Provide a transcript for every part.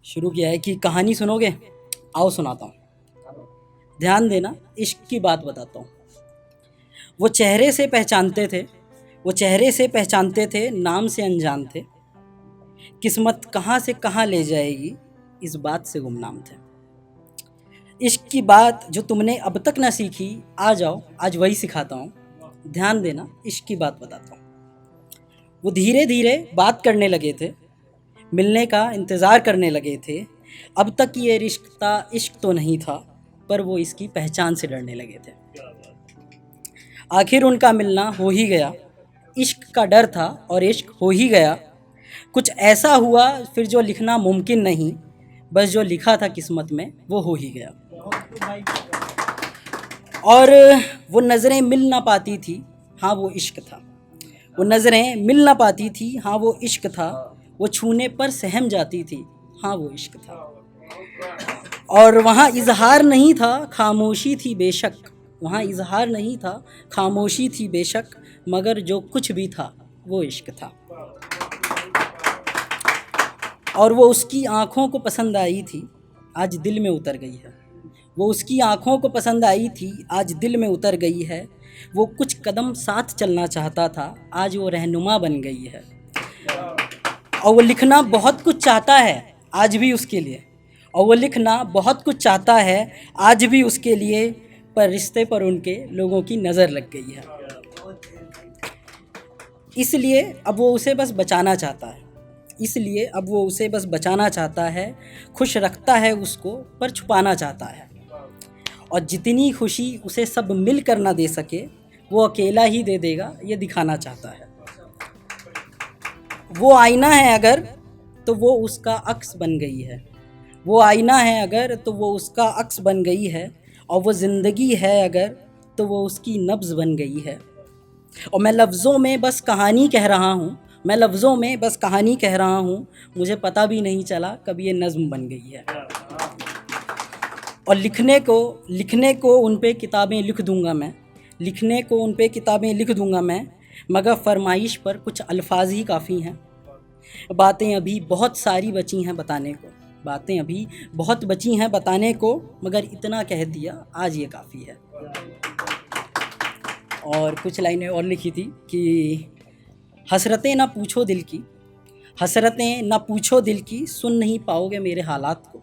शुरू किया है कि कहानी सुनोगे। आओ सुनाता हूँ, ध्यान देना, इश्क की बात बताता हूँ। वो चेहरे से पहचानते थे, वो चेहरे से पहचानते थे, नाम से अनजान थे। किस्मत कहाँ से कहाँ ले जाएगी, इस बात से गुमनाम थे। इश्क की बात जो तुमने अब तक ना सीखी, आ जाओ आज वही सिखाता हूँ। ध्यान देना, इश्क की बात बताता हूँ। वो धीरे धीरे बात करने लगे थे, मिलने का इंतज़ार करने लगे थे। अब तक ये रिश्ता इश्क तो नहीं था, पर वो इसकी पहचान से डरने लगे थे। आखिर उनका मिलना हो ही गया, इश्क का डर था और इश्क हो ही गया। कुछ ऐसा हुआ फिर जो लिखना मुमकिन नहीं, बस जो लिखा था किस्मत में वो हो ही गया। और वो नज़रें मिल ना पाती थी, हाँ वो इश्क था। वो नज़रें मिल ना पाती थी, हाँ वो इश्क था। वो छूने पर सहम जाती थी, हाँ वो इश्क था। और वहाँ इजहार नहीं था, खामोशी थी बेशक। वहाँ इजहार नहीं था, खामोशी थी बेशक, मगर जो कुछ भी था वो इश्क था। और वो उसकी आँखों को पसंद आई थी, आज दिल में उतर गई है। वो उसकी आँखों को पसंद आई थी, आज दिल में उतर गई है। वो कुछ कदम साथ चलना चाहता था, आज वो रहनुमा बन गई है। और वो लिखना बहुत कुछ चाहता है आज भी उसके लिए, और वो लिखना बहुत कुछ चाहता है आज भी उसके लिए, पर रिश्ते पर उनके लोगों की नज़र लग गई है। इसलिए अब वो उसे बस बचाना चाहता है, इसलिए अब वो उसे बस बचाना चाहता है। खुश रखता है उसको पर छुपाना चाहता है, और जितनी खुशी उसे सब मिल कर ना दे सके, वो अकेला ही दे देगा ये दिखाना चाहता है। वो आईना है अगर तो वो उसका अक्स बन गई है, वो आईना है अगर तो वो उसका अक्स बन गई है। और वो ज़िंदगी है अगर तो वो उसकी नब्ज़ बन गई है। और मैं लफ्ज़ों में बस कहानी कह रहा हूँ, मैं लफ्ज़ों में बस कहानी कह रहा हूँ, मुझे पता भी नहीं चला कब ये नज़्म बन गई है। और लिखने को उन पे किताबें लिख दूँगा मैं, लिखने को उन पे किताबें लिख दूँगा मैं, मगर फरमाइश पर कुछ अल्फाज ही काफ़ी हैं। बातें अभी बहुत सारी बची हैं बताने को, बातें अभी बहुत बची हैं बताने को, मगर इतना कह दिया आज ये काफ़ी है। और कुछ लाइनें और लिखी थी कि हसरतें ना पूछो दिल की, हसरतें ना पूछो दिल की, सुन नहीं पाओगे मेरे हालात को।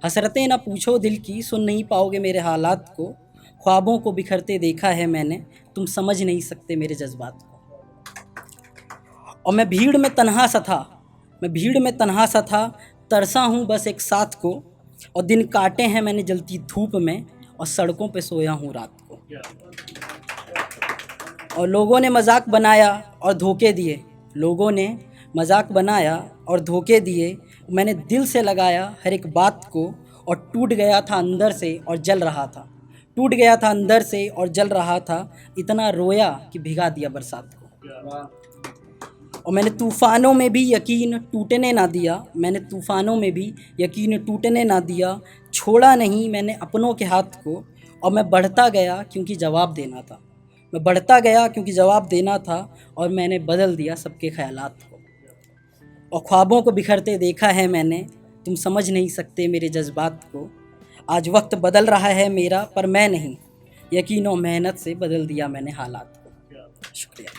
हसरतें ना पूछो दिल की, सुन नहीं पाओगे मेरे हालात को। ख्वाबों को बिखरते देखा है मैंने, तुम समझ नहीं सकते मेरे जज्बात को। और मैं भीड़ में तन्हा सा था, मैं भीड़ में तन्हा सा था, तरसा हूँ बस एक साथ को। और दिन काटे हैं मैंने जलती धूप में, और सड़कों पे सोया हूँ रात को। और लोगों ने मजाक बनाया और धोखे दिए, लोगों ने मजाक बनाया और धोखे दिए। मैंने दिल से लगाया हर एक बात को, और टूट गया था अंदर से और जल रहा था, टूट गया था अंदर से और जल रहा था। इतना रोया कि भिगा दिया बरसात को। और मैंने तूफ़ानों में भी यकीन टूटने ना दिया, मैंने तूफ़ानों में भी यकीन टूटने ना दिया। छोड़ा नहीं मैंने अपनों के हाथ को, और मैं बढ़ता गया क्योंकि जवाब देना था, मैं बढ़ता गया क्योंकि जवाब देना था। और मैंने बदल दिया सबके ख़यालात को। और ख्वाबों को बिखरते देखा है मैंने, तुम समझ नहीं सकते मेरे जज्बात को। आज वक्त बदल रहा है मेरा पर मैं नहीं, यकीन और मेहनत से बदल दिया मैंने हालात को। शुक्रिया।